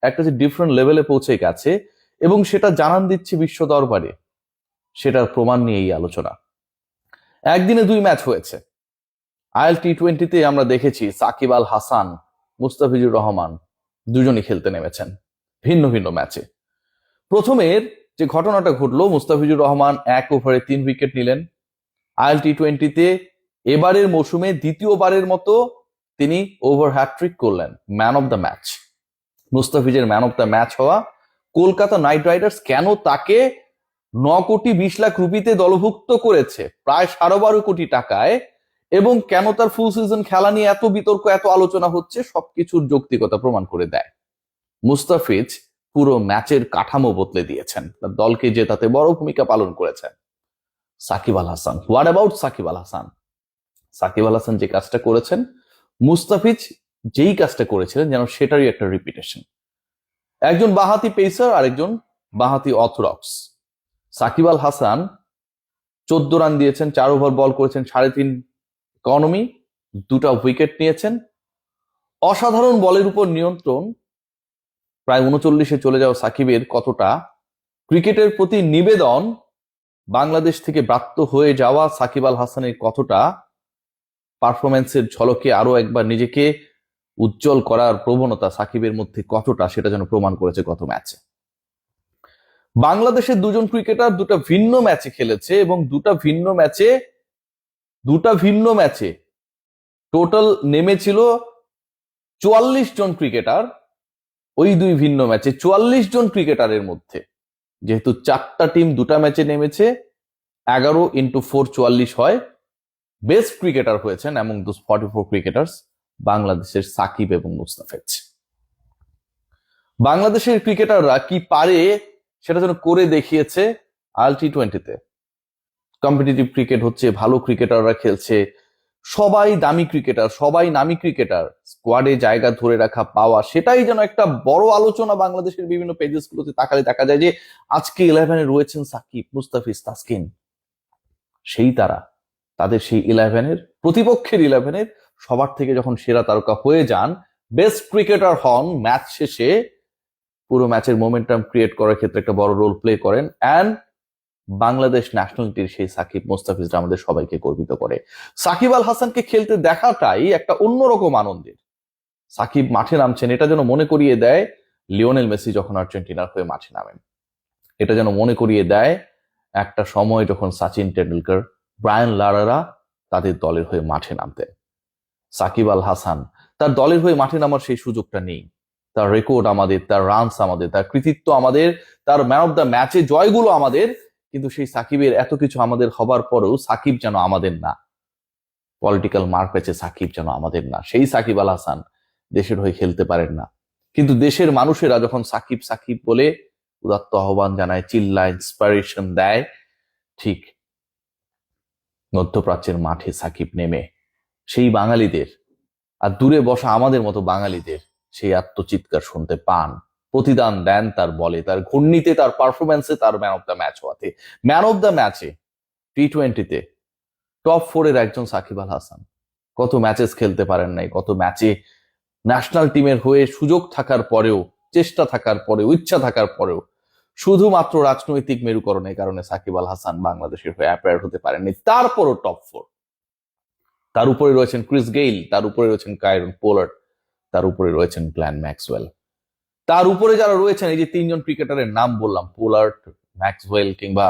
একটা যে ডিফারেন্ট লেভেলে পৌঁছে গেছে এবং সেটা জানান দিচ্ছে বিশ্ব দরবারে, সেটার প্রমাণ নিয়ে এই আলোচনা। একদিনে 2 ম্যাচ হয়েছে। IL-T20-তে আমরা দেখেছি সাকিব আল হাসান, মুস্তাফিজুর রহমান দুজনই খেলতে নেমেছেন ভিন্ন ভিন্ন ম্যাচে। প্রথমের যে ঘটনাটা ঘটলো, মুস্তাফিজুর রহমান 1 ওভারে 3 উইকেট নিলেন। IL-T20-তে এবারের মৌসুমে দ্বিতীয়বারের মতো তিনি ওভার হ্যাট্রিক করলেন, ম্যান অফ দ্য ম্যাচ। মুস্তাফিজের ম্যান অফ দ্য ম্যাচ হওয়া, কলকাতা নাইট রাইডার্স কেন তাকে 9,20,00,000 রুপিতে দলভুক্ত করেছে, প্রায় 12.5 কোটি টাকায়, এবং কেন তার ফুল সিজন খেলা নিয়ে এত বিতর্ক, এত আলোচনা হচ্ছে, সবকিছুর যৌক্তিকতা প্রমাণ করে দেয়। মুস্তাফিজ পুরো ম্যাচের কাঠামো বদলে দিয়েছেন, তার দলকে জেতাতে বড় ভূমিকা পালন করেছেন। Shakib Al Hasan, what about Shakib Al Hasan? সাকিব আল হাসান যে কাজটা করেছেন, মুস্তাফিজ যেই কাজটা করেছিলেন, যেন সেটারই একটা রিপিটেশন। একজন বাঁহাতি পেসার আর একজন বাঁহাতি অর্থোডক্স। সাকিব আল হাসান 14 রান দিয়েছেন, 4 ওভার বল করেছেন, 3.5 ইকোনমি, 2টা উইকেট নিয়েছেন। অসাধারণ বলের উপর নিয়ন্ত্রণ, প্রায় 39-এ চলে যাওয়া সাকিবের কতটা ক্রিকেটের প্রতি নিবেদন, বাংলাদেশ থেকে ব্রাত্য হয়ে যাওয়া সাকিব আল হাসানের কতটা পারফরমেন্সের ঝলকে আরো একবার নিজেকে উজ্জ্বল করার প্রবণতা সাকিবের মধ্যে কতটা, সেটা যেন প্রমাণ করেছে গত ম্যাচে। বাংলাদেশের দুজন ক্রিকেটার 2টা ভিন্ন ম্যাচে খেলেছে এবং 2টা ভিন্ন ম্যাচে টোটাল নেমেছিল 44 জন ক্রিকেটার। ওই 2 ভিন্ন ম্যাচে 44 জন ক্রিকেটারের মধ্যে, যেহেতু 4টা টিম 2টা ম্যাচে নেমেছে, 11 × 4 44 হয়। বেস্ট ক্রিকেটার হয়েছেন এমন 44 ক্রিকেটার্স বাংলাদেশের সাকিব এবং মুস্তাফিজ। বাংলাদেশের ক্রিকেটাররা কি পারে সেটা যেন করে দেখিয়েছে IL-T20-তে। কম্পিটিটিভ ক্রিকেট হচ্ছে, ভালো ক্রিকেটাররা খেলছে, সবাই দামি ক্রিকেটার, সবাই নামি ক্রিকেটার, স্কোয়াডে জায়গা ধরে রাখা পাওয়া, সেটাই যেন একটা বড় আলোচনা। বাংলাদেশের বিভিন্ন পেজেস গুলোতে তাকালে দেখা যায় যে আজকে 11-এ রয়েছেন সাকিব, মুস্তাফিজ, তাসকিন। সেই তারা, তাদের সেই 11-এর, প্রতিপক্ষের 11-এর সবার থেকে যখন সেরা তারকা হয়ে যান, বেস্ট ক্রিকেটার হন, ম্যাচ শেষে পুরো ম্যাচের মোমেন্টাম ক্রিয়েট করার ক্ষেত্রে একটা বড় রোল প্লে করেন। অ্যান্ড বাংলাদেশ ন্যাশনালিটির সেই সাকিব, মুস্তাফিজরা আমাদের সবাইকে গর্বিত করে। সাকিব আল হাসানকে খেলতে দেখাটাই একটা অন্যরকম আনন্দের। সাকিব মাঠে নামছেন, এটা যেন মনে করিয়ে দেয় লিওনেল মেসি যখন আর্জেন্টিনার হয়ে মাঠে নামেন। এটা যেন মনে করিয়ে দেয় একটা সময় যখন সচিন টেন্ডুলকার, ব্রায়ান লারারা তাদের দলের হয়ে মাঠে নামতেন। সাকিব আল হাসান, তার দলের হয়ে মাঠে নামার সেই সুযোগটা নেই। তার রেকর্ড আমাদের, তার রানস আমাদের, তার কৃতিত্ব আমাদের, তার ম্যান অফ দ্য ম্যাচে জয়গুলো আমাদের, কিন্তু সেই সাকিবের এত কিছু আমাদের হবার পরেও সাকিব যেন আমাদের না। পলিটিক্যাল মার পেয়েছে সাকিব যেন আমাদের না। সেই সাকিব আল হাসান দেশের হয়ে খেলতে পারেন না, কিন্তু দেশের মানুষেরা যখন সাকিব সাকিব বলে উদাত্ত আহ্বান জানায়, চিল্লায়, ইন্সপিরেশন দেয়, ঠিক মধ্যপ্রাচ্যের মাঠে সাকিব নেমে সেই বাঙালিদের, আর দূরে বসা আমাদের মতো বাঙালিদের সেই আত্মচিৎকার শুনতে পান, প্রতিদান দেন তার বলে, তার ঘূর্ণিতে, তার পারফরমেন্সে, তার ম্যান অফ দ্য ম্যাচ হওয়াতে। ম্যান অফ দ্য ম্যাচে T20-তে টপ 4-এর একজন সাকিব আল হাসান। কত ম্যাচেস খেলতে পারেন নাই, কত ম্যাচে ন্যাশনাল টিমের হয়ে সুযোগ থাকার পরেও, চেষ্টা থাকার পরেও, ইচ্ছা থাকার পরেও শুধুমাত্র রাজনৈতিক মেরুকরণের কারণে সাকিব আল হাসান বাংলাদেশের হয়ে অ্যাপিয়ার হতে পারেননি। তারপরও টপ 4। তার উপরে রয়েছেন ক্রিস গেইল, তার উপরে রয়েছেন কায়রন পোলার্ড, তার উপরে রয়েছেন গ্ল্যান ম্যাক্সওয়েল, তার উপরে যারা রয়েছেন, এই যে 3 জন ক্রিকেটারের নাম বললাম, পোলার্ড, ম্যাক্সওয়েল কিংবা